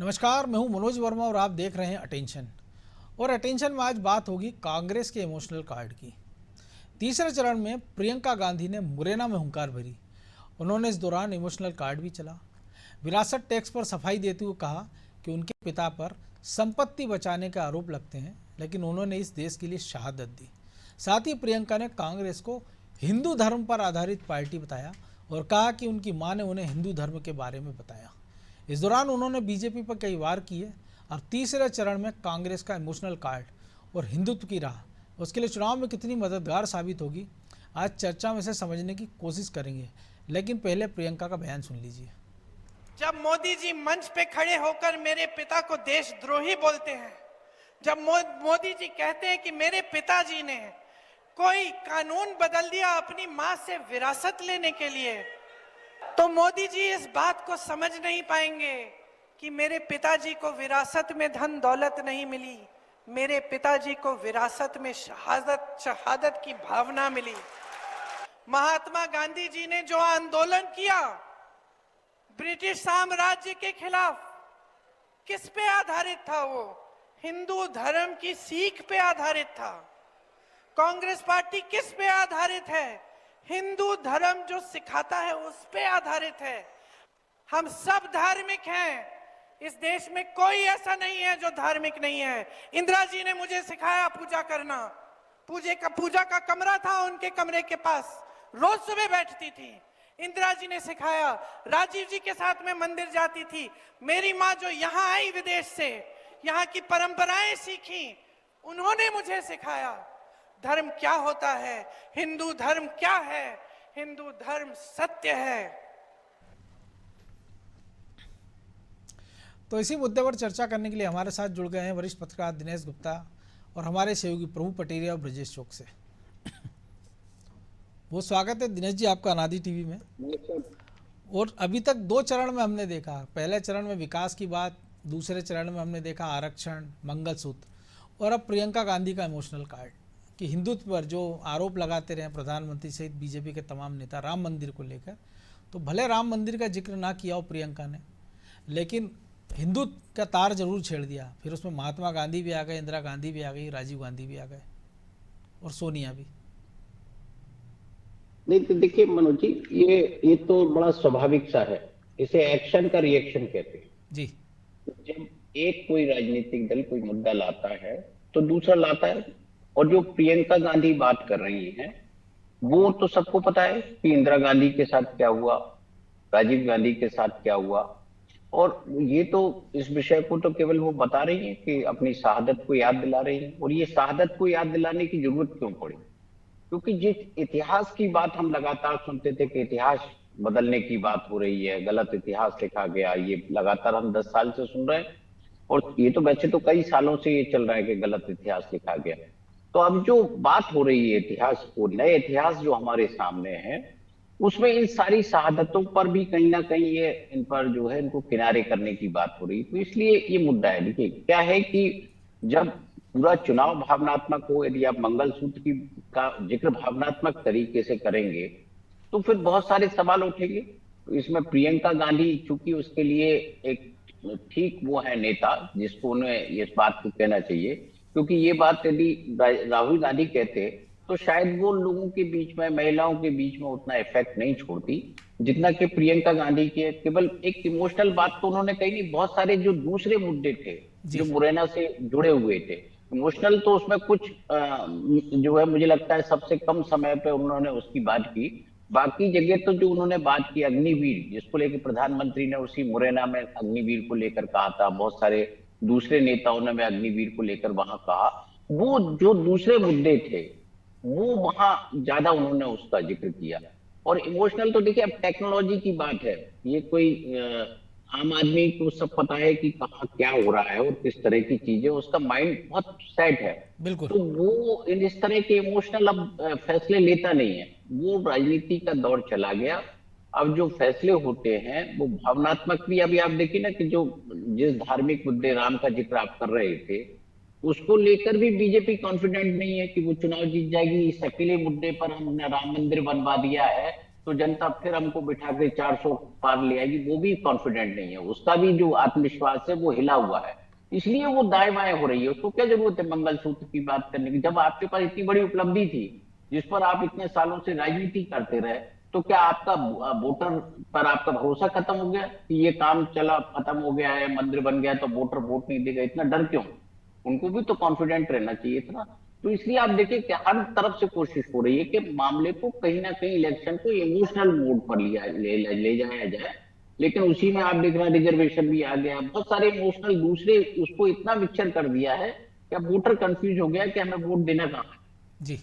नमस्कार, मैं हूं मनोज वर्मा और आप देख रहे हैं अटेंशन। और अटेंशन में आज बात होगी कांग्रेस के इमोशनल कार्ड की। तीसरे चरण में प्रियंका गांधी ने मुरैना में हुंकार भरी। उन्होंने इस दौरान इमोशनल कार्ड भी चला। विरासत टैक्स पर सफाई देते हुए कहा कि उनके पिता पर संपत्ति बचाने के आरोप लगते हैं, लेकिन उन्होंने इस देश के लिए शहादत दी। साथ ही प्रियंका ने कांग्रेस को हिंदू धर्म पर आधारित पार्टी बताया और कहा कि उनकी मां ने उन्हें हिंदू धर्म के बारे में बताया। इस दौरान उन्होंने बीजेपी पर कई वार किए और तीसरे चरण में कांग्रेस का इमोशनल कार्ड और हिंदुत्व की राह उसके लिए चुनाव में कितनी मददगार साबित होगी, आज चर्चा में से समझने की कोशिश करेंगे। लेकिन पहले प्रियंका का बयान सुन लीजिए। जब मोदी जी मंच पे खड़े होकर मेरे पिता को देशद्रोही बोलते हैं, जब मोदी जी कहते हैं कि मेरे पिताजी ने कोई कानून बदल दिया अपनी मां से विरासत लेने के लिए, तो मोदी जी इस बात को समझ नहीं पाएंगे कि मेरे पिताजी को विरासत में धन दौलत नहीं मिली, मेरे पिताजी को विरासत में शहादत की भावना मिली। महात्मा गांधी जी ने जो आंदोलन किया ब्रिटिश साम्राज्य के खिलाफ, किस पे आधारित था? वो हिंदू धर्म की सीख पे आधारित था। कांग्रेस पार्टी किस पे आधारित है? हिंदू धर्म जो सिखाता है उस पे आधारित है। हम सब धार्मिक हैं। इस देश में कोई ऐसा नहीं है जो धार्मिक नहीं है। इंदिरा जी ने मुझे सिखाया पूजा करना। पूजा का कमरा था उनके कमरे के पास, रोज सुबह बैठती थी। इंदिरा जी ने सिखाया। राजीव जी के साथ में मंदिर जाती थी। मेरी माँ जो यहाँ आई विदेश से, यहाँ की परंपराएं सीखी, उन्होंने मुझे सिखाया धर्म क्या होता है, हिंदू धर्म क्या है। हिंदू धर्म सत्य है। तो इसी मुद्दे पर चर्चा करने के लिए हमारे साथ जुड़ गए हैं वरिष्ठ पत्रकार दिनेश गुप्ता और हमारे सहयोगी प्रभु पटेरिया और ब्रजेश चौक से। वो स्वागत है दिनेश जी आपका अनादि टीवी में। और अभी तक दो चरण में हमने देखा, पहले चरण में विकास की बात, दूसरे चरण में हमने देखा आरक्षण, मंगलसूत्र, और अब प्रियंका गांधी का इमोशनल कार्ड कि हिंदुत्व पर जो आरोप लगाते रहे प्रधानमंत्री सहित बीजेपी के तमाम नेता राम मंदिर को लेकर। तो भले राम मंदिर का जिक्र ना किया हो प्रियंका ने, लेकिन हिंदुत्व का तार जरूर छेड़ दिया। फिर उसमें महात्मा गांधी भी आ गए, इंदिरा गांधी भी आ गई, राजीव गांधी भी आ गए और सोनिया भी। नहीं तो देखिए मनोज जी, ये तो बड़ा स्वाभाविक सा है। इसे एक्शन का रिएक्शन कहते हैं जी। जब एक कोई राजनीतिक दल कोई मुद्दा लाता है तो दूसरा लाता है। और जो प्रियंका गांधी बात कर रही हैं, वो तो सबको पता है कि इंदिरा गांधी के साथ क्या हुआ, राजीव गांधी के साथ क्या हुआ। और ये तो इस विषय को तो केवल वो बता रही है कि अपनी शहादत को याद दिला रही है। और ये शहादत को याद दिलाने की जरूरत क्यों पड़ी? क्योंकि जिस इतिहास की बात हम लगातार सुनते थे कि इतिहास बदलने की बात हो रही है, गलत इतिहास लिखा गया, ये लगातार हम 10 साल से सुन रहे हैं। और ये तो वैसे तो कई सालों से ये चल रहा है कि गलत इतिहास लिखा गया। तो अब जो बात हो रही है इतिहास को, नए इतिहास जो हमारे सामने है, उसमें इन सारी शहादतों पर भी कहीं ना कहीं ये इन पर जो है इनको किनारे करने की बात हो रही। तो इसलिए ये मुद्दा है। देखिए क्या है कि जब पूरा चुनाव भावनात्मक हो, यदि आप मंगलसूत्र की का जिक्र भावनात्मक तरीके से करेंगे तो फिर बहुत सारे सवाल उठेंगे। इसमें प्रियंका गांधी चूंकि उसके लिए एक ठीक वो है नेता जिसको उन्हें इस बात को कहना चाहिए, क्योंकि ये बात यदि राहुल गांधी कहते तो शायद वो लोगों के बीच में, महिलाओं के बीच में उतना इफेक्ट नहीं छोड़ती जितना कि प्रियंका गांधी के केवल एक इमोशनल बात तो उन्होंने कही नहीं, बहुत सारे जो दूसरे मुद्दे थे जो मुरैना से जुड़े हुए थे। इमोशनल तो उसमें कुछ जो है मुझे लगता है सबसे कम समय पे उन्होंने उसकी बात की। बाकी जगह तो जो उन्होंने बात की अग्निवीर, जिसको लेकर प्रधानमंत्री ने उसी मुरैना में अग्निवीर को लेकर कहा था, बहुत सारे दूसरे नेताओं ने मैं अग्निवीर को लेकर वहां कहा, वो जो दूसरे मुद्दे थे वो वहां ज्यादा उन्होंने उसका जिक्र किया। और इमोशनल तो देखिए अब टेक्नोलॉजी की बात है, ये कोई आम आदमी को सब पता है कि कहाँ क्या हो रहा है और किस तरह की चीजें, उसका माइंड बहुत सेट है। बिल्कुल। तो वो इस तरह के इमोशनल अब फैसले लेता नहीं है। वो राजनीति का दौर चला गया। अब जो फैसले होते हैं वो भावनात्मक भी। अभी आप देखिए ना कि जो जिस धार्मिक मुद्दे राम का जिक्र आप कर रहे थे, उसको लेकर भी बीजेपी कॉन्फिडेंट नहीं है कि वो चुनाव जीत जाएगी। इस अकेले मुद्दे पर हमने राम मंदिर बनवा दिया है तो जनता फिर हमको बिठा के 400 पार ले आएगी, वो भी कॉन्फिडेंट नहीं है। उसका भी जो आत्मविश्वास है वो हिला हुआ है, इसलिए वो दाएं बाएं हो रही है। उसको क्या जरूरत है मंगलसूत्र की बात करने की, जब आपके पास इतनी बड़ी उपलब्धि थी जिस पर आप इतने सालों से राजनीति करते रहे। तो क्या आपका वोटर पर आपका भरोसा खत्म हो गया कि ये काम चला खत्म हो गया है, मंदिर बन गया तो वोटर वोट नहीं देगा? इतना डर क्यों? उनको भी तो कॉन्फिडेंट रहना चाहिए था। तो इसलिए आप देखिए कि हर तरफ से कोशिश हो रही है कि मामले को कहीं ना कहीं इलेक्शन को इमोशनल मोड पर ले जाया जाए। लेकिन उसी में आप देख रहे हैं रिजर्वेशन भी आ गया, बहुत सारे इमोशनल दूसरे उसको इतना मिक्सचर कर दिया है कि अब वोटर कंफ्यूज हो गया कि हमें वोट देना कहाँ है। जी,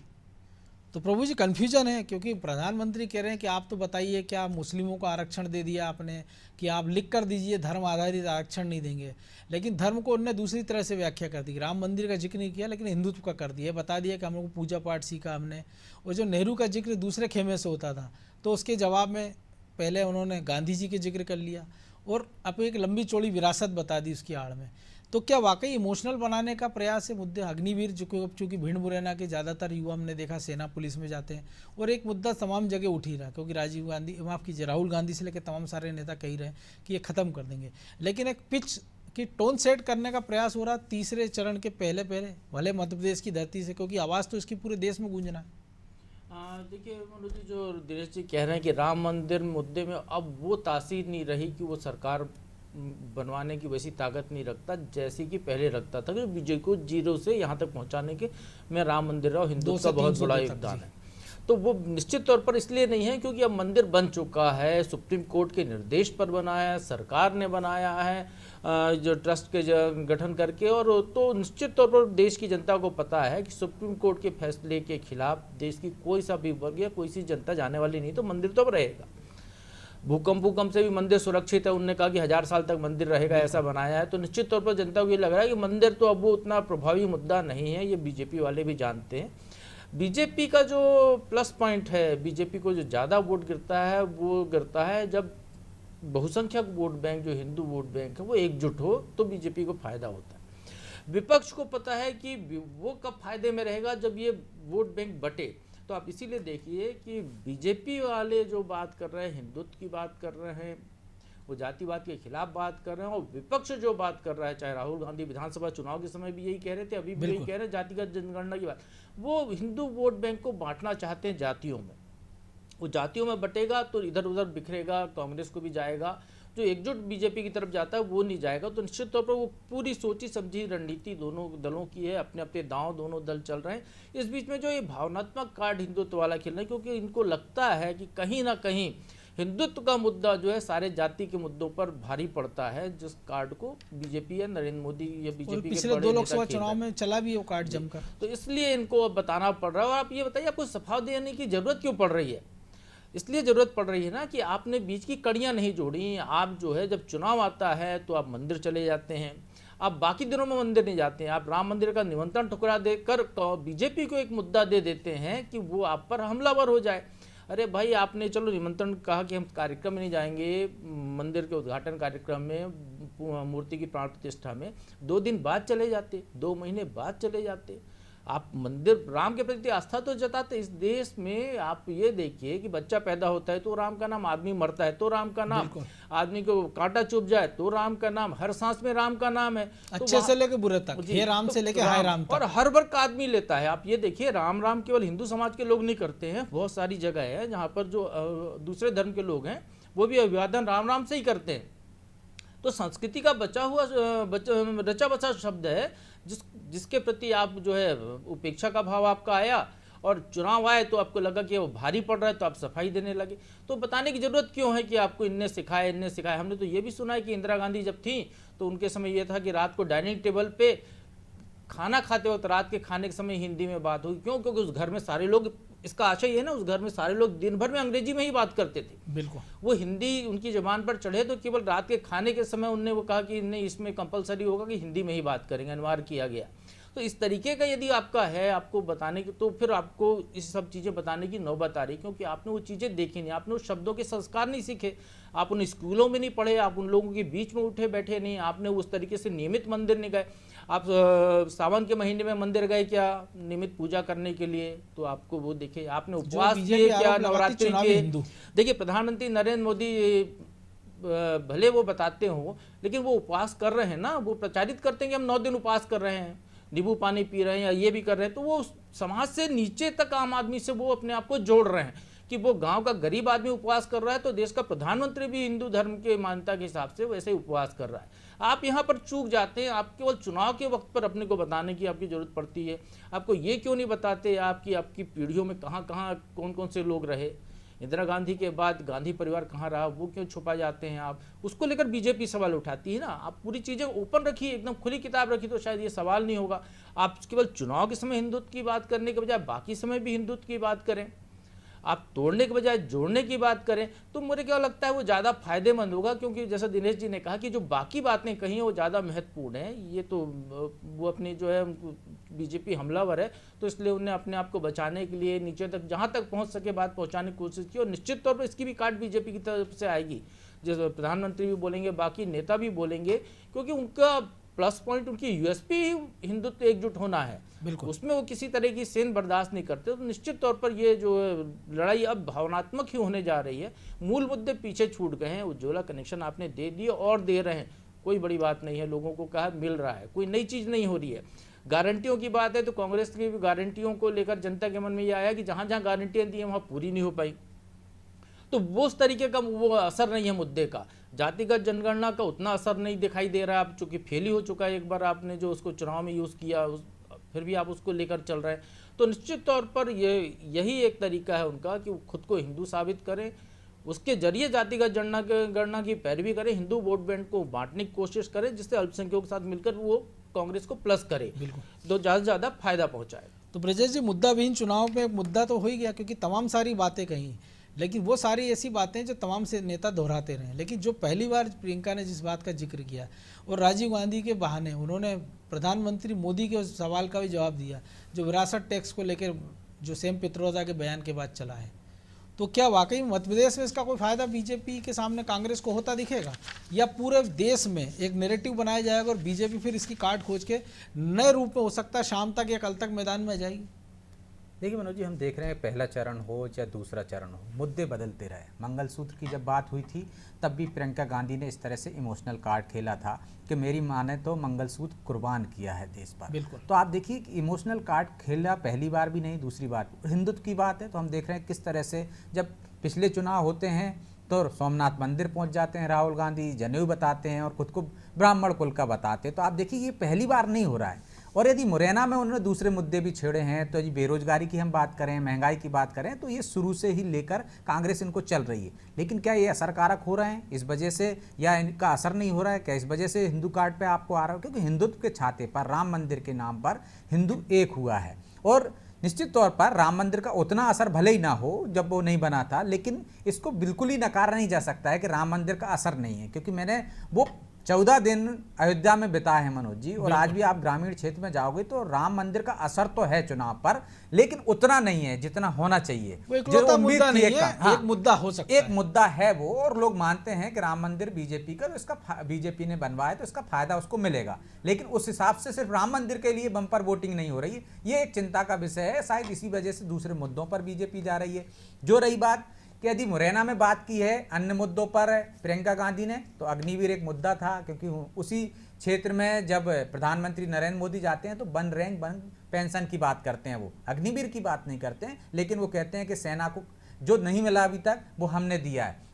तो प्रभु जी कन्फ्यूजन है, क्योंकि प्रधानमंत्री कह रहे हैं कि आप तो बताइए क्या मुस्लिमों को आरक्षण दे दिया आपने कि आप लिख कर दीजिए धर्म आधारित आरक्षण नहीं देंगे, लेकिन धर्म को उन्होंने दूसरी तरह से व्याख्या कर दी। राम मंदिर का जिक्र नहीं किया लेकिन हिंदुत्व का कर दिया, बता दिया कि हम लोग को पूजा पाठ सीखा हमने। और जो नेहरू का जिक्र दूसरे खेमे से होता था, तो उसके जवाब में पहले उन्होंने गांधी जी के जिक्र कर लिया और अब एक लंबी चौड़ी विरासत बता दी उसकी आड़ में। तो क्या वाकई इमोशनल बनाने का प्रयास है मुद्दे? अग्निवीर जो चूँकि भिंड मुरैना के ज़्यादातर युवा हमने देखा सेना पुलिस में जाते हैं, और एक मुद्दा तमाम जगह उठ ही रहा, क्योंकि राजीव गांधी, माफ़ कीजिए, राहुल गांधी से लेकर तमाम सारे नेता कह रहे हैं कि ये ख़त्म कर देंगे, लेकिन एक पिच की टोन सेट करने का प्रयास हो रहा तीसरे चरण के पहले भले मध्य प्रदेश की धरती से, क्योंकि आवाज़ तो इसकी पूरे देश में गूंजना है। देखिए मनोज जी, जो दिनेश जी कह रहे हैं कि राम मंदिर मुद्दे में अब वो तासीर नहीं रही कि वो सरकार बनवाने की वैसी ताकत नहीं रखता जैसी कि पहले रखता था, कि बीजेपी को जीरो से यहाँ तक पहुँचाने के में राम मंदिर और हिंदुत्व का बहुत बड़ा योगदान है। तो वो निश्चित तौर पर इसलिए नहीं है क्योंकि अब मंदिर बन चुका है, सुप्रीम कोर्ट के निर्देश पर बनाया है, सरकार ने बनाया है जो ट्रस्ट के गठन करके, और तो निश्चित तौर पर देश की जनता को पता है कि सुप्रीम कोर्ट के फैसले के खिलाफ देश की कोई सा भी वर्ग या कोई सी जनता जाने वाली नहीं, तो मंदिर तो अब रहेगा। भूकंप से भी मंदिर सुरक्षित है, उन्होंने कहा कि 1000 साल तक मंदिर रहेगा, ऐसा बनाया है। तो निश्चित तौर पर जनता को ये लग रहा है कि मंदिर तो अब वो उतना प्रभावी मुद्दा नहीं है, ये बीजेपी वाले भी जानते हैं। बीजेपी का जो प्लस पॉइंट है, बीजेपी को जो ज़्यादा वोट गिरता है वो गिरता है जब बहुसंख्यक वोट बैंक, जो हिंदू वोट बैंक है, वो एकजुट हो तो बीजेपी को फायदा होता है। विपक्ष को पता है कि वो कब फायदे में रहेगा, जब ये वोट बैंक बटे। तो आप इसीलिए देखिए कि बीजेपी वाले जो बात कर रहे हैं, हिंदुत्व की बात कर रहे हैं, वो जातिवाद के खिलाफ बात कर रहे हैं, और विपक्ष जो बात कर रहा है, चाहे राहुल गांधी विधानसभा चुनाव के समय भी यही कह रहे थे, अभी भी यही कह रहे हैं, जातिगत जनगणना की बात, वो हिंदू वोट बैंक को बांटना चाहते हैं जातियों में। वो जातियों में बटेगा तो इधर उधर बिखरेगा, कांग्रेस को भी जाएगा, जो एकजुट बीजेपी की तरफ जाता है वो नहीं जाएगा। तो निश्चित तौर पर वो पूरी सोची समझी रणनीति दोनों दलों की है, अपने अपने दांव दोनों दल चल रहे हैं। इस बीच में जो ये भावनात्मक कार्ड हिंदुत्व वाला खेल रहे हैं, क्योंकि इनको लगता है कि कहीं ना कहीं हिंदुत्व का मुद्दा जो है सारे जाति के मुद्दों पर भारी पड़ता है, जिस कार्ड को बीजेपी या नरेंद्र मोदी या बीजेपी के पिछले 2 लोकसभा चुनाव में चला भी वो कार्ड जमकर, तो इसलिए इनको अब बताना पड़ रहा है। और आप ये बताइए, आपको सफा देने की जरूरत क्यों पड़ रही है? इसलिए ज़रूरत पड़ रही है ना कि आपने बीच की कड़ियाँ नहीं जोड़ी। आप जो है जब चुनाव आता है तो आप मंदिर चले जाते हैं, आप बाकी दिनों में मंदिर नहीं जाते हैं। आप राम मंदिर का निमंत्रण ठुकरा देकर बीजेपी को एक मुद्दा दे देते हैं कि वो आप पर हमलावर हो जाए। अरे भाई, आपने चलो निमंत्रण कहा कि हम कार्यक्रम में नहीं जाएंगे, मंदिर के उद्घाटन कार्यक्रम में, मूर्ति की प्राण प्रतिष्ठा में 2 दिन बाद चले जाते, 2 महीने बाद चले जाते। आप मंदिर राम के प्रति आस्था तो जताते। इस देश में आप ये देखिए कि बच्चा पैदा होता है तो राम का नाम, आदमी मरता है तो राम का नाम, आदमी को कांटा चुभ जाए तो राम का नाम, हर सांस में राम का नाम है, अच्छे से लेके बुरे तक, हे राम से लेके हाय राम तक, और हर वर्ग का आदमी लेता है। आप ये देखिए, राम राम केवल हिंदू समाज के लोग नहीं करते हैं, बहुत सारी जगह है जहाँ पर जो दूसरे धर्म के लोग हैं वो भी अभिवादन राम राम से ही करते हैं। तो संस्कृति का बचा हुआ रचा बचा शब्द है जिसके प्रति आप जो है उपेक्षा का भाव आपका आया, और चुनाव आए तो आपको लगा कि वो भारी पड़ रहा है तो आप सफाई देने लगे। तो बताने की जरूरत क्यों है कि आपको इनने सिखाए। हमने तो ये भी सुना है कि इंदिरा गांधी जब थी तो उनके समय ये था कि रात को डाइनिंग टेबल पे खाना खाते वक्त, रात के खाने के समय हिंदी में बात होगी। क्यों? क्योंकि उस घर में सारे लोग, इसका आशय ये है ना, उस घर में सारे लोग दिन भर में अंग्रेजी में ही बात करते थे। बिल्कुल, वो हिंदी उनकी जबान पर चढ़े तो केवल रात के खाने के समय उनने वो कहा कि नहीं, इसमें कंपलसरी होगा कि हिंदी में ही बात करेंगे, अनिवार्य किया गया। तो इस तरीके का यदि आपका है आपको बताने की, तो फिर आपको इस सब चीज़ें बताने की नौबत आ रही, क्योंकि आपने वो चीज़ें देखी नहीं, आपने उस शब्दों के संस्कार नहीं सीखे, आप उन स्कूलों में नहीं पढ़े, आप उन लोगों के बीच में उठे बैठे नहीं, आपने उस तरीके से नियमित मंदिर नहीं गए। आप सावन के महीने में मंदिर गए क्या नियमित पूजा करने के लिए? तो आपको वो देखे, आपने उपवास किए क्या नवरात्रि के? देखिए प्रधानमंत्री नरेंद्र मोदी भले वो बताते हो, लेकिन वो उपवास कर रहे हैं ना, वो प्रचारित करते हैं कि हम 9 दिन उपवास कर रहे हैं, नींबू पानी पी रहे हैं या ये भी कर रहे हैं, तो वो समाज से नीचे तक आम आदमी से वो अपने आप को जोड़ रहे हैं कि वो गांव का गरीब आदमी उपवास कर रहा है तो देश का प्रधानमंत्री भी हिंदू धर्म के मान्यता के हिसाब से वैसे ही उपवास कर रहा है। आप यहाँ पर चूक जाते हैं, आप केवल चुनाव के वक्त पर अपने को बताने की आपकी जरूरत पड़ती है। आपको ये क्यों नहीं बताते आपकी पीढ़ियों में कहाँ कहाँ कौन कौन से लोग रहे, इंदिरा गांधी के बाद गांधी परिवार कहाँ रहा, वो क्यों छुपा जाते हैं आप? उसको लेकर बीजेपी सवाल उठाती है ना। आप पूरी चीज़ें ओपन रखिए, एकदम खुली किताब रखिए तो शायद ये सवाल नहीं होगा। आप केवल चुनाव के समय हिंदुत्व की बात करने के बजाय बाकी समय भी हिंदुत्व की बात करें, आप तोड़ने के बजाय जोड़ने की बात करें, तो मुझे क्या लगता है वो ज़्यादा फायदेमंद होगा। क्योंकि जैसा दिनेश जी ने कहा कि जो बाकी बातें कही हैं वो ज़्यादा महत्वपूर्ण है। ये तो वो अपनी जो है बीजेपी हमलावर है, तो इसलिए उन्हें अपने आप को बचाने के लिए नीचे तक जहाँ तक पहुँच सके बात पहुँचाने की कोशिश की, और निश्चित तौर पर इसकी भी काट बीजेपी की तरफ से आएगी। जैसे प्रधानमंत्री भी बोलेंगे, बाकी नेता भी बोलेंगे, क्योंकि उनका प्लस पॉइंट, उनकी यूएसपी हिंदुत्व एकजुट होना है, उसमें वो किसी तरह की सेन बर्दाश्त नहीं करते। तो निश्चित तौर पर ये जो लड़ाई अब भावनात्मक ही होने जा रही है, मूल मुद्दे पीछे छूट गए हैं। उज्ज्वला कनेक्शन आपने दे दिए और दे रहे हैं, कोई बड़ी बात नहीं है, लोगों को कहा मिल रहा है, कोई नई चीज़ नहीं हो रही है। गारंटियों की बात है तो कांग्रेस की भी गारंटियों को लेकर जनता के मन में ये आया कि जहाँ जहाँ गारंटियाँ दी हैं वहाँ पूरी नहीं हो पाई, तो वो उस तरीके का वो असर नहीं है मुद्दे का। जातिगत जनगणना का उतना असर नहीं दिखाई दे रहा है, अब चूंकि फेल ही हो चुका है एक बार, आपने जो उसको चुनाव में यूज़ किया फिर भी आप उसको लेकर चल रहे हैं। तो निश्चित तौर पर यही एक तरीका है उनका कि वो खुद को हिंदू साबित करें, उसके जरिए जातिगत गणना की पैरवी करें, हिंदू वोट बैंक को बांटने की कोशिश करें, जिससे अल्पसंख्यकों के साथ मिलकर वो कांग्रेस को प्लस करे, तो ज़्यादा से ज़्यादा फायदा पहुँचाए। तो ब्रजेश जी, मुद्दा विहीन चुनाव में मुद्दा तो हो ही गया, क्योंकि तमाम सारी बातें कही, लेकिन वो सारी ऐसी बातें जो तमाम से नेता दोहराते रहे। लेकिन जो पहली बार प्रियंका ने जिस बात का जिक्र किया, और राजीव गांधी के बहाने उन्होंने प्रधानमंत्री मोदी के उस सवाल का भी जवाब दिया जो विरासत टैक्स को लेकर जो सेम पित्रोदा के बयान के बाद चला है, तो क्या वाकई मध्य प्रदेश में इसका कोई फायदा बीजेपी के सामने कांग्रेस को होता दिखेगा, या पूरे देश में एक नैरेटिव बनाया जाएगा और बीजेपी फिर इसकी काट खोज के नए रूप में हो सकता है शाम तक या कल तक मैदान में जाएगी? देखिए मनोज जी, हम देख रहे हैं पहला चरण हो या दूसरा चरण हो, मुद्दे बदलते रहे। मंगलसूत्र की जब बात हुई थी तब भी प्रियंका गांधी ने इस तरह से इमोशनल कार्ड खेला था कि मेरी माँ ने तो मंगलसूत्र कुर्बान किया है देश पर। बिल्कुल। तो आप देखिए इमोशनल कार्ड खेला पहली बार भी नहीं, दूसरी बार हिंदुत्व की बात है तो हम देख रहे हैं किस तरह से जब पिछले चुनाव होते हैं तो सोमनाथ मंदिर पहुंच जाते हैं राहुल गांधी, जनेऊ बताते हैं और खुद को ब्राह्मण कुल का बताते हैं। तो आप देखिए ये पहली बार नहीं हो रहा है। और यदि मुरैना में उन्होंने दूसरे मुद्दे भी छेड़े हैं, तो यदि बेरोजगारी की हम बात करें, महंगाई की बात करें, तो ये शुरू से ही लेकर कांग्रेस इनको चल रही है। लेकिन क्या ये असरकारक हो रहे हैं इस वजह से, या इनका असर नहीं हो रहा है क्या इस वजह से हिंदू कार्ड पे आपको आ रहा है? क्योंकि हिंदुत्व के छाते पर राम मंदिर के नाम पर हिंदू एक हुआ है, और निश्चित तौर पर राम मंदिर का उतना असर भले ही ना हो जब वो नहीं बना था, लेकिन इसको बिल्कुल ही नकारा नहीं जा सकता है कि राम मंदिर का असर नहीं है। क्योंकि मैंने वो 14 दिन अयोध्या में बिताए हैं मनोज जी, और आज भी आप ग्रामीण क्षेत्र में जाओगे तो राम मंदिर का असर तो है चुनाव पर, लेकिन उतना नहीं है जितना होना चाहिए। जो मुद्दा नहीं है, हाँ, एक मुद्दा हो सकता है, एक मुद्दा है वो, और लोग मानते हैं कि राम मंदिर बीजेपी का, तो इसका बीजेपी ने बनवाया तो इसका फायदा उसको मिलेगा। लेकिन उस हिसाब से सिर्फ राम मंदिर के लिए बम्पर वोटिंग नहीं हो रही है, ये एक चिंता का विषय है। शायद इसी वजह से दूसरे मुद्दों पर बीजेपी जा रही है। जो रही बात कि यदि मुरैना में बात की है अन्य मुद्दों पर प्रियंका गांधी ने, तो अग्निवीर एक मुद्दा था, क्योंकि उसी क्षेत्र में जब प्रधानमंत्री नरेंद्र मोदी जाते हैं तो वन रैंक वन पेंशन की बात करते हैं, वो अग्निवीर की बात नहीं करते हैं। लेकिन वो कहते हैं कि सेना को जो नहीं मिला अभी तक वो हमने दिया है।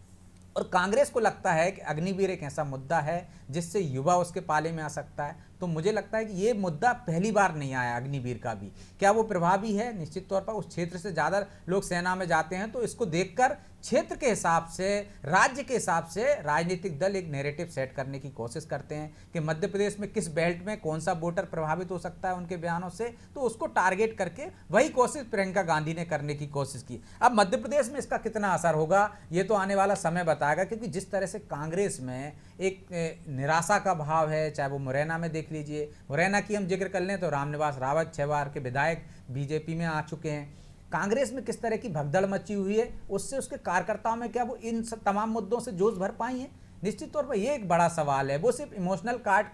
और कांग्रेस को लगता है कि अग्निवीर एक ऐसा मुद्दा है जिससे युवा उसके पाले में आ सकता है। तो मुझे लगता है कि ये मुद्दा पहली बार नहीं आया अग्निवीर का भी। क्या वो प्रभावी है? निश्चित तौर पर उस क्षेत्र से ज़्यादा लोग सेना में जाते हैं, तो इसको देखकर क्षेत्र के हिसाब से, राज्य के हिसाब से राजनीतिक दल एक नैरेटिव सेट करने की कोशिश करते हैं कि मध्य प्रदेश में किस बेल्ट में कौन सा वोटर प्रभावित हो सकता है उनके बयानों से, तो उसको टारगेट करके वही कोशिश प्रियंका गांधी ने करने की कोशिश की। अब मध्य प्रदेश में इसका कितना असर होगा ये तो आने वाला समय बताएगा, क्योंकि जिस तरह से कांग्रेस में एक निराशा का भाव है, चाहे वो मुरैना में देख लीजिए। मुरैना की हम जिक्र कर लें तो रामनिवास रावत 6 बार के विधायक बीजेपी में आ चुके हैं। कांग्रेस में किस तरह की भगदड़ मची हुई है, उससे उसके कार्यकर्ताओं में क्या वो इन तमाम मुद्दों से जोश भर पाई हैं? निश्चित तौर पर ये एक बड़ा सवाल है। वो सिर्फ इमोशनल कार्ड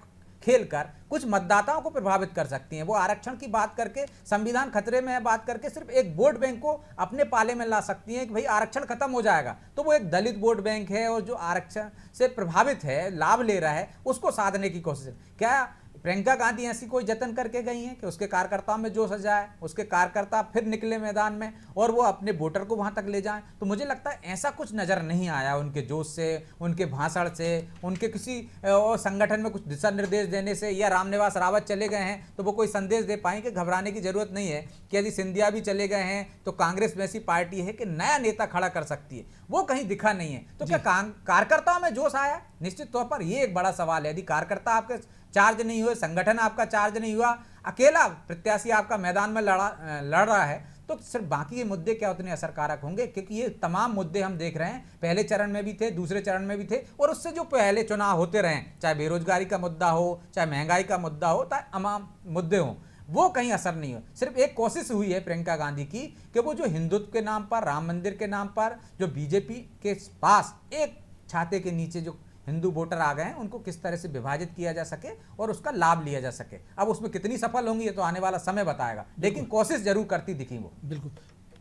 खेलकर कुछ मतदाताओं को प्रभावित कर सकती हैं। वो आरक्षण की बात करके, संविधान खतरे में है बात करके सिर्फ एक वोट बैंक को अपने पाले में ला सकती हैं कि भाई आरक्षण खत्म हो जाएगा, तो वो एक दलित वोट बैंक है और जो आरक्षण से प्रभावित है, लाभ ले रहा है, उसको साधने की कोशिश। क्या प्रियंका गांधी ऐसी कोई जतन करके गई हैं कि उसके कार्यकर्ताओं में जोश आ जाए, उसके कार्यकर्ता फिर निकले मैदान में और वो अपने वोटर को वहां तक ले जाएं? तो मुझे लगता है ऐसा कुछ नजर नहीं आया उनके जोश से, उनके भाषण से, उनके किसी संगठन में कुछ दिशा निर्देश देने से, या रामनिवास रावत चले गए हैं तो वो कोई संदेश दे पाए कि घबराने की जरूरत नहीं है, कि यदि सिंधिया भी चले गए हैं तो कांग्रेस में ऐसी पार्टी है कि नया नेता खड़ा कर सकती है। वो कहीं दिखा नहीं है। तो क्या कार्यकर्ताओं में जोश आया? निश्चित तौर पर ये एक बड़ा सवाल है। यदि कार्यकर्ता आपके चार्ज नहीं हुए, संगठन आपका चार्ज नहीं हुआ, अकेला प्रत्याशी आपका मैदान में लड़ रहा है, तो सिर्फ बाकी के मुद्दे क्या उतने असरकारक होंगे? क्योंकि ये तमाम मुद्दे हम देख रहे हैं, पहले चरण में भी थे, दूसरे चरण में भी थे, और उससे जो पहले चुनाव होते रहे, चाहे बेरोजगारी का मुद्दा हो, चाहे महंगाई का मुद्दा हो, चाहे तमाम मुद्दे हों, वो कहीं असर नहीं हो। सिर्फ एक कोशिश हुई है प्रियंका गांधी की कि वो जो हिंदुत्व के नाम पर, राम मंदिर के नाम पर, जो बीजेपी के पास एक छाते के नीचे जो हिंदू वोटर आ गए हैं, उनको किस तरह से विभाजित किया जा सके और उसका लाभ लिया जा सके। अब उसमें कितनी सफल होंगी ये तो आने वाला समय बताएगा, लेकिन कोशिश जरूर करती दिखी वो। बिल्कुल।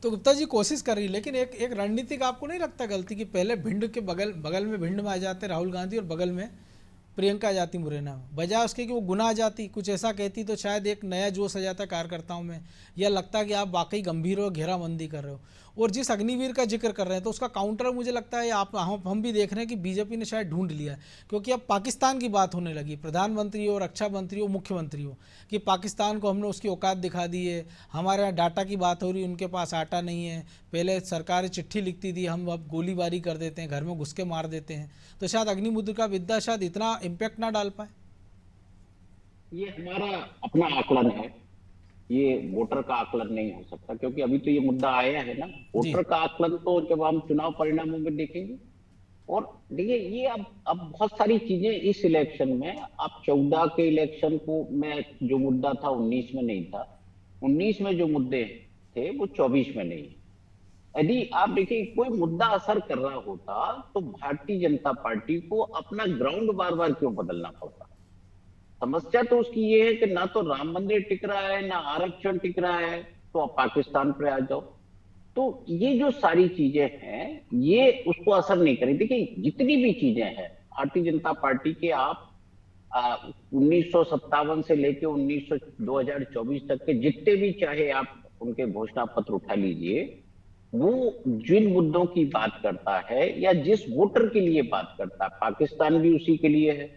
तो गुप्ता जी कोशिश कर रही है, लेकिन एक रणनीतिक आपको नहीं लगता गलती कि पहले भिंड के बगल में भिंड में आ जाते राहुल गांधी और बगल में प्रियंका आ जाती मुरैना में, बजाय उसके कि वो गुना आ जाती, कुछ ऐसा कहती तो शायद एक नया जोश आ जाता कार्यकर्ताओं में, या लगता कि आप वाकई गंभीर हो, घेराबंदी कर रहे हो। और जिस अग्निवीर का जिक्र कर रहे हैं तो उसका काउंटर मुझे लगता है हम भी देख रहे हैं कि बीजेपी ने शायद ढूंढ लिया है, क्योंकि अब पाकिस्तान की बात होने लगी, प्रधानमंत्री हो, रक्षा मंत्री हो, मुख्यमंत्री हो, कि पाकिस्तान को हमने उसकी औकात दिखा दी है। हमारे यहाँ डाटा की बात हो रही है, उनके पास आटा नहीं है। पहले सरकार चिट्ठी लिखती थी, हम अब गोलीबारी कर देते हैं, घर में घुस के मार देते हैं। तो शायद अग्निमुद्रा का विद्या शायद इतना इम्पैक्ट ना डाल पाए। ये हमारा अपना आकलन है, ये वोटर का आकलन नहीं हो सकता, क्योंकि अभी तो ये मुद्दा आया है ना। वोटर का आकलन तो जब हम चुनाव परिणामों में देखेंगे। और देखिए ये अब बहुत सारी चीजें इस इलेक्शन में, आप 14 के इलेक्शन को में जो मुद्दा था 19 में नहीं था, 19 में जो मुद्दे थे वो 24 में नहीं। यदि आप देखिए कोई मुद्दा असर कर रहा होता तो भारतीय जनता पार्टी को अपना ग्राउंड बार बार क्यों बदलना पड़ता? समस्या तो उसकी ये है कि ना तो राम मंदिर टिक रहा है, ना आरक्षण टिक रहा है, तो आप पाकिस्तान पे आ जाओ। तो ये जो सारी चीजें हैं ये उसको असर नहीं करें। देखिए जितनी भी चीजें हैं भारतीय जनता पार्टी के, आप 1957 से लेके 2024 तक के जितने भी चाहे आप उनके घोषणा पत्र उठा लीजिए, वो जिन मुद्दों की बात करता है या जिस वोटर के लिए बात करता है, पाकिस्तान भी उसी के लिए है,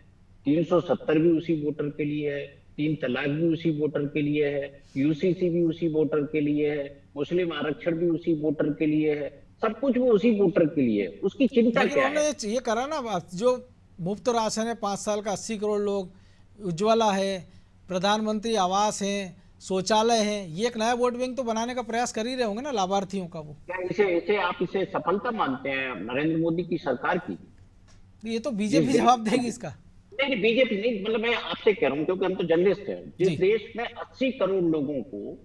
370 भी उसी वोटर के लिए है, 3 तलाक भी उसी वोटर के लिए है, यूसीसी भी उसी वोटर के लिए है, मुस्लिम आरक्षण भी उसी वोटर के लिए है, सब कुछ वो उसी वोटर के लिए है। उसकी चिंता क्या है? ये करा ना, जो मुफ्त राशन है 5 साल का 80 करोड़ लोग, उज्ज्वला है, प्रधानमंत्री आवास है, शौचालय है, ये एक नया वोट बैंक तो बनाने का प्रयास कर ही रहे होंगे ना लाभार्थियों का। वो क्या आप इसे सफलता मानते हैं नरेंद्र मोदी की सरकार की? ये तो बीजेपी जवाब देगी इसका। नहीं, बीजेपी नहीं, मतलब मैं आपसे कह रहा हूँ क्योंकि हम तो जर्नलिस्ट हैं। जिस देश में 80 करोड़ लोगों को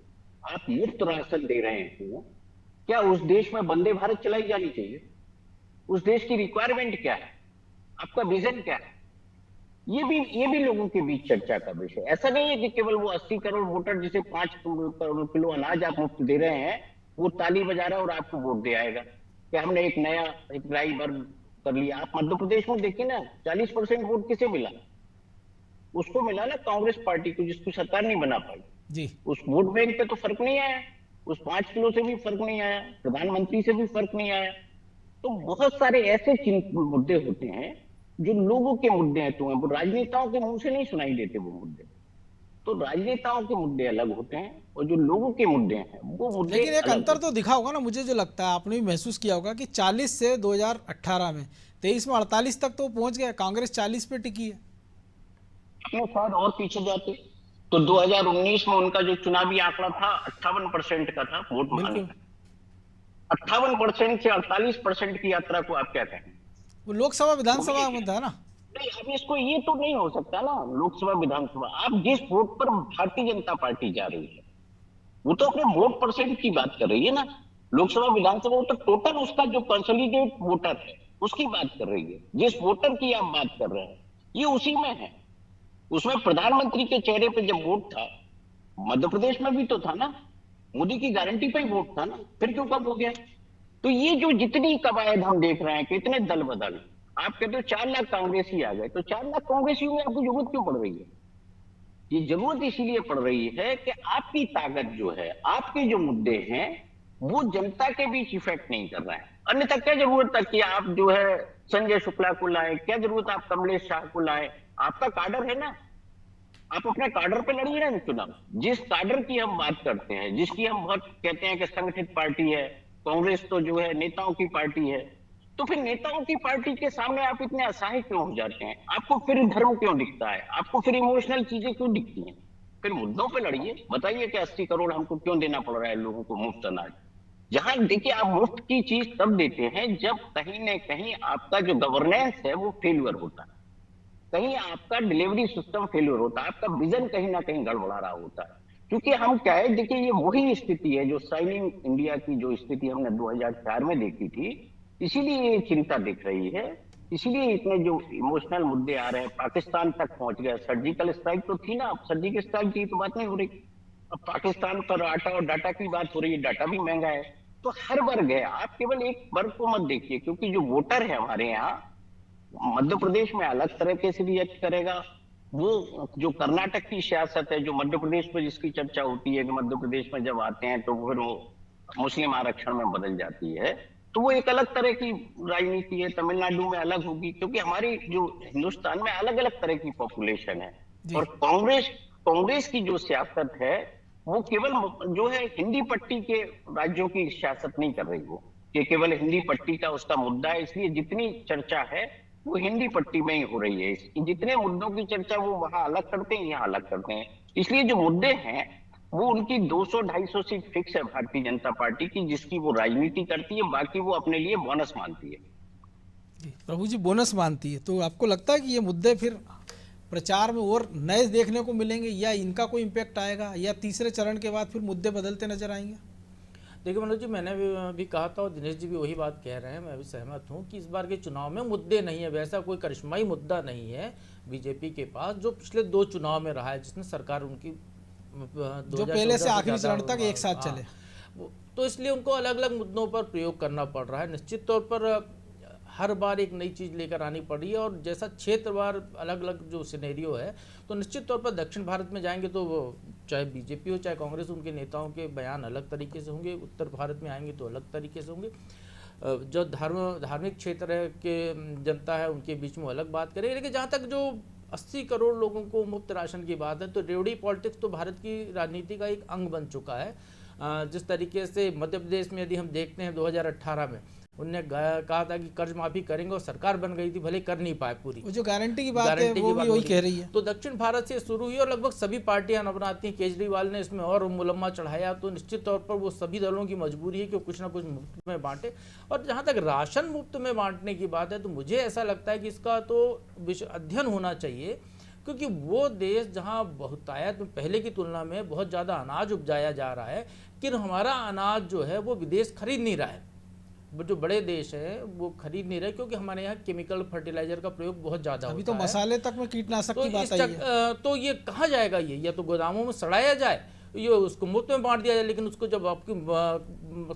आप मुफ्त राशन दे रहे हो, क्या उस देश में वंदे भारत चलाई जानी चाहिए? उस देश की रिक्वायरमेंट क्या है? आपका विजन क्या है? ये भी लोगों के बीच चर्चा का विषय। ऐसा नहीं है कि केवल वो 80 करोड़ वोटर जिसे 5 किलो अनाज आप मुफ्त दे रहे हैं वो ताली बजा रहा है और आपको वोट दे आएगा कि हमने एक नया हितग्राही वर्ग कर लिया। आप मध्य प्रदेश में देखिए ना, 40% वोट किसे मिला? उसको मिला ना कांग्रेस पार्टी को, जिसको सरकार नहीं बना पाई जी। उस वोट बैंक पे तो फर्क नहीं आया, उस 5 किलो से भी फर्क नहीं आया, प्रधानमंत्री से भी फर्क नहीं आया। तो बहुत सारे ऐसे मुद्दे होते हैं जो लोगों के मुद्दे हैं, तो वो राजनेताओं के मुंह से नहीं सुनाई देते वो मुद्दे। तो राजनेताओं के मुद्दे अलग होते हैं और जो लोगों के मुद्दे हैं वो मुद्दे। लेकिन एक अंतर तो दिखा होगा ना, मुझे जो लगता है आपने भी महसूस किया होगा कि 40 से 2018 में 23 में 48 तक तो पहुंच गया, कांग्रेस 40 पे टिकी है। शायद और पीछे जाते तो 2019 में उनका जो चुनावी आंकड़ा था 58% का था वोट मांगने का। 58% से 48% की यात्रा को आप क्या कहें? वो लोकसभा विधानसभा में था ना, नहीं, अब इसको ये तो नहीं हो सकता ना, लोकसभा विधानसभा आप जिस वोट पर भारतीय जनता पार्टी जा रही है वो तो अपने वोट परसेंट की बात कर रही है ना। लोकसभा विधानसभा वो तो टोटल उसका जो कंसोलिडेट वोटर है उसकी बात कर रही है। जिस वोटर की आप बात कर रहे हैं ये उसी में है। उसमें प्रधानमंत्री के चेहरे पे जब वोट था, मध्य प्रदेश में भी तो था ना, मोदी की गारंटी पे ही वोट था ना, फिर क्यों कम हो गया? तो ये जो जितनी कवायद हम देख रहे हैं कि इतने दल बदल, आप कहते हो 4 लाख कांग्रेसी आ गए, तो 4 लाख कांग्रेसियों में आपको जरूरत क्यों पड़ रही है? ये जरूरत इसीलिए पड़ रही है कि आपकी ताकत जो है, आपके जो मुद्दे हैं वो जनता के बीच इफेक्ट नहीं कर रहा है। अन्यथा क्या जरूरत है कि आप जो है संजय शुक्ला को लाए, क्या जरूरत है आप कमलेश शाह को लाए? आपका काडर है ना, आप अपने काडर पे लड़िए ना चुनाव। जिस काडर की हम बात करते हैं, जिसकी हम बहुत कहते हैं कि संगठित पार्टी है, कांग्रेस तो जो है नेताओं की पार्टी है, तो फिर नेताओं की पार्टी के सामने आप इतने असहाय क्यों हो जाते हैं? आपको फिर धर्म क्यों दिखता है? आपको फिर इमोशनल चीजें क्यों दिखती हैं? फिर मुद्दों पे लड़िए, बताइए कि 80 करोड़ हमको क्यों देना पड़ रहा है लोगों को मुफ्त अनाज? जहां देखिए आप मुफ्त की चीज तब देते हैं जब कहीं ना कहीं आपका जो गवर्नेंस है वो फेल्यूर होता है, कहीं आपका डिलीवरी सिस्टम फेल्यूर होता है, आपका विजन कहीं ना कहीं गड़बड़ा रहा होता है। क्योंकि हम क्या है, देखिए ये वही स्थिति है जो शाइनिंग इंडिया की जो स्थिति हमने 2004 में देखी थी, इसीलिए ये चिंता दिख रही है, इसीलिए इतने जो इमोशनल मुद्दे आ रहे हैं। पाकिस्तान तक पहुंच गया, सर्जिकल स्ट्राइक तो थी ना, अब सर्जिकल स्ट्राइक की तो बात नहीं हो रही, अब पाकिस्तान पर आटा और डाटा की बात हो रही है, डाटा भी महंगा है। तो हर वर्ग है, आप केवल एक वर्ग को मत देखिए, क्योंकि जो वोटर है हमारे यहाँ मध्य प्रदेश में अलग तरीके से रिएक्ट करेगा। वो जो कर्नाटक की सियासत है, जो मध्य प्रदेश में जिसकी चर्चा होती है कि मध्य प्रदेश में जब आते हैं तो फिर वो मुस्लिम आरक्षण में बदल जाती है, तो वो एक अलग तरह की राजनीति है। तमिलनाडु में अलग होगी, क्योंकि हमारी जो हिंदुस्तान में अलग अलग तरह की पॉपुलेशन है। जी। और कांग्रेस कांग्रेस की जो सियासत है वो केवल जो है हिंदी पट्टी के राज्यों की सियासत नहीं कर रही, वो कि केवल हिंदी पट्टी का उसका मुद्दा है, इसलिए जितनी चर्चा है वो हिंदी पट्टी में ही हो रही है। जितने मुद्दों की चर्चा वो वहां अलग करते हैं, यहाँ अलग करते हैं। इसलिए जो मुद्दे हैं वो उनकी 200-250 सीट फिक्स है भारतीय जनता पार्टी की, जिसकी वो राजनीति करती है, बाकी वो अपने लिए बोनस मानती है। जी, प्रभु जी बोनस मानती है, तो आपको लगता है कि ये मुद्दे फिर प्रचार में और नए देखने को मिलेंगे, या इनका कोई इम्पैक्ट आएगा, या तीसरे चरण के बाद फिर मुद्दे बदलते नजर आएंगे? देखिए मनोज जी, मैंने भी कहा था और दिनेश जी भी वही बात कह रहे हैं, मैं भी सहमत हूँ कि इस बार के चुनाव में मुद्दे नहीं है, वैसा कोई करिश्माई मुद्दा नहीं है बीजेपी के पास जो पिछले 2 चुनाव में रहा है, जिसमें सरकार उनकी जो पहले से आखिरी चरण तक एक साथ चले। तो इसलिए उनको अलग अलग मुद्दों पर प्रयोग करना पड़ रहा है। निश्चित तौर पर हर बार एक नई चीज़ लेकर आनी पड़ रही है, और जैसा क्षेत्रवार अलग अलग जो सिनेरियो है, तो निश्चित तौर पर दक्षिण भारत में जाएंगे तो वो चाहे बीजेपी हो चाहे कांग्रेस, उनके नेताओं के बयान अलग तरीके से होंगे। उत्तर भारत में आएंगे तो अलग तरीके से होंगे। जो धार्मिक क्षेत्र है के जनता है उनके बीच में अलग बात करेंगे। लेकिन जहाँ तक जो 80 करोड़ लोगों को मुफ्त राशन की बात है, तो रेवड़ी पॉलिटिक्स तो भारत की राजनीति का एक अंग बन चुका है। जिस तरीके से मध्य प्रदेश में यदि हम देखते हैं 2018 में उनने कहा था कि कर्ज माफी करेंगे, और सरकार बन गई थी, भले कर नहीं पाए पूरी। वो जो गारंटी की बात है वो भी वही कह रही है। तो दक्षिण भारत से शुरू हुई और लगभग सभी पार्टियां नवराती हैं। केजरीवाल ने इसमें और मुलम्मा चढ़ाया, तो निश्चित तौर पर वो सभी दलों की मजबूरी है कि कुछ ना कुछ मुफ्त में बांटे। और जहां तक राशन मुफ्त में बांटने की बात है, तो मुझे ऐसा लगता है कि इसका तो अध्ययन होना चाहिए, क्योंकि वो देश जहां बहुतायत में पहले की तुलना में बहुत ज़्यादा अनाज उपजाया जा रहा है, कि हमारा अनाज जो है वो विदेश खरीद नहीं रहा है, जो बड़े देश है वो खरीद नहीं रहे, क्योंकि हमारे यहाँ केमिकल फर्टिलाइजर का प्रयोग बहुत ज़्यादा होता है। अभी तो मसाले तक में कीटनाशक की बात आई है। तो ये कहाँ जाएगा? ये या तो गोदामों में सड़ाया जाए, ये उसको मुफ्त में बांट दिया जाए, लेकिन उसको जब आपकी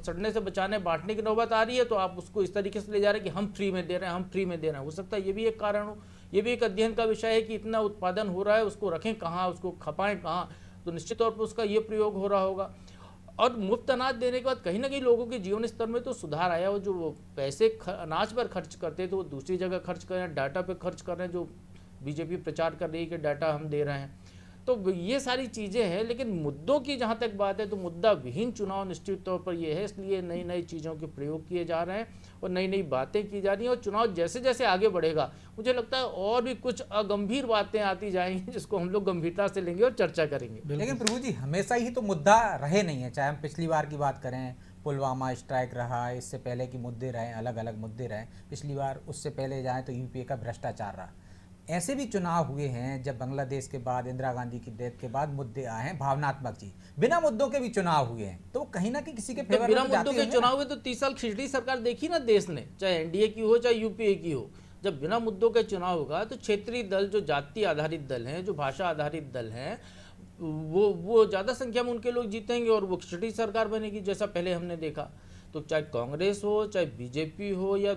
सड़ने से बचाने बांटने की नौबत आ रही है तो आप उसको इस तरीके से ले जा रहे हैं कि हम फ्री में दे रहे हैं, हम फ्री में दे रहे हैं। हो सकता है ये भी एक कारण हो, ये भी एक अध्ययन का विषय है कि इतना उत्पादन हो रहा है, उसको रखें कहाँ, उसको खपाएं कहाँ, तो निश्चित तौर पर उसका ये प्रयोग हो रहा होगा। और मुफ्त अनाज देने के बाद कहीं ना कहीं लोगों के जीवन स्तर में तो सुधार आया हो। जो वो पैसे अनाज पर खर्च करते थे वो दूसरी जगह खर्च कर रहे हैं, डाटा पे खर्च कर रहे हैं, जो बीजेपी प्रचार कर रही है कि डाटा हम दे रहे हैं। तो ये सारी चीज़ें हैं, लेकिन मुद्दों की जहाँ तक बात है तो मुद्दा विहीन चुनाव निश्चित तौर पर ये है। इसलिए नई नई चीज़ों के प्रयोग किए जा रहे हैं और नई नई बातें की जा रही हैं, और चुनाव जैसे जैसे आगे बढ़ेगा मुझे लगता है और भी कुछ अगंभीर बातें आती जाएंगी, जिसको हम लोग गंभीरता से लेंगे और चर्चा करेंगे। लेकिन प्रभु जी हमेशा ही तो मुद्दा रहे नहीं है, चाहे हम पिछली बार की बात करें, पुलवामा स्ट्राइक रहा, इससे पहले की मुद्दे रहे, अलग अलग मुद्दे रहे। पिछली बार उससे पहले जाएँ तो यूपीए का भ्रष्टाचार रहा। ऐसे भी चुनाव हुए हैं जब बांग्लादेश के बाद, इंदिरा गांधी की डेथ के बाद मुद्दे आए हैं भावनात्मक चीज, बिना मुद्दों के भी चुनाव हुए हैं, तो वो कहीं ना कहीं किसी के तो फेवर बिना में तो मुद्दों जाते के हैं चुनाव हुए तो 30 साल खिचड़ी सरकार देखी ना देश ने, चाहे एनडीए की हो चाहे यूपीए की हो। जब बिना मुद्दों के चुनाव होगा तो क्षेत्रीय दल, जो जाति आधारित दल हैं, जो भाषा आधारित दल हैं, वो ज़्यादा संख्या में उनके लोग जीतेंगे और वो खिचड़ी सरकार बनेगी, जैसा पहले हमने देखा। तो चाहे कांग्रेस हो, चाहे बीजेपी हो, या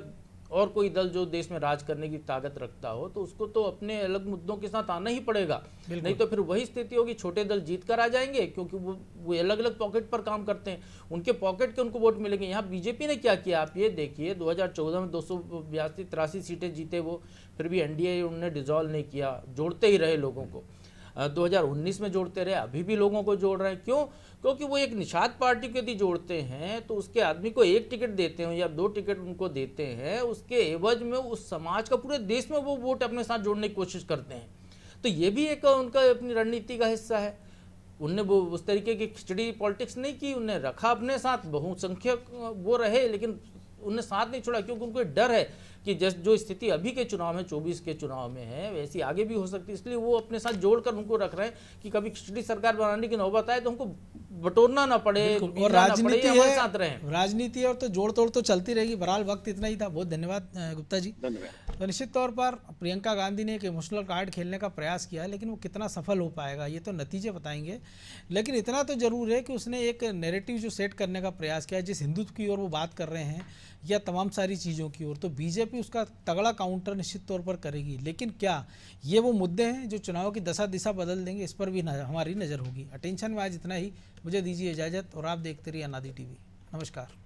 और कोई दल जो देश में राज करने की ताकत रखता हो, तो उसको तो अपने अलग मुद्दों के साथ आना ही पड़ेगा, नहीं तो फिर वही स्थिति होगी, छोटे दल जीत कर आ जाएंगे, क्योंकि वो अलग अलग पॉकेट पर काम करते हैं, उनके पॉकेट के उनको वोट मिलेंगे। यहाँ बीजेपी ने क्या किया आप ये देखिए, 2014 में 282-83 सीटें जीते वो, फिर भी एनडीए उन्होंने डिसॉल्व नहीं किया, जोड़ते ही रहे लोगों को। 2019 में जोड़ते रहे, अभी भी लोगों को जोड़ रहे हैं। क्यों? क्योंकि वो एक निषाद पार्टी को यदि जोड़ते हैं तो उसके आदमी को एक टिकट देते हैं या 2 टिकट उनको देते हैं, उसके एवज में उस समाज का पूरे देश में वो वोट अपने साथ जोड़ने की कोशिश करते हैं। तो ये भी एक उनका अपनी रणनीति का हिस्सा है। उनने वो उस तरीके की खिचड़ी पॉलिटिक्स नहीं की, उन्हें रखा अपने साथ, बहुसंख्यक वो रहे, लेकिन उन्हें साथ नहीं छोड़ा, क्योंकि उनको डर है कि जो स्थिति अभी के चुनाव में, 24 के चुनाव में है, वैसी आगे भी हो सकती है। इसलिए वो अपने साथ जोड़कर उनको रख रहे हैं कि कभी खिचड़ी सरकार बनाने की नौबत आए तो हमको बटोरना ना पड़े, और राजनीति हमारे साथ रहें। है, राजनीति और तो जोड़ तोड़ तो चलती रहेगी। बहरहाल वक्त इतना ही था। बहुत धन्यवाद गुप्ता जी। धन्यवाद। तो निश्चित तौर पर प्रियंका गांधी ने एक इमोशनल कार्ड खेलने का प्रयास किया, लेकिन वो कितना सफल हो पाएगा ये तो नतीजे बताएंगे। लेकिन इतना तो जरूर है कि उसने एक नैरेटिव जो सेट करने का प्रयास किया, जिस हिंदुत्व की ओर वो बात कर रहे हैं या तमाम सारी चीज़ों की ओर, तो बीजेपी उसका तगड़ा काउंटर निश्चित तौर पर करेगी। लेकिन क्या ये वो मुद्दे हैं जो चुनाव की दशा दिशा बदल देंगे? इस पर भी हमारी नज़र होगी। अटेंशन में आज इतना ही। मुझे दीजिए इजाज़त और आप देखते रहिए अनादि टीवी। नमस्कार।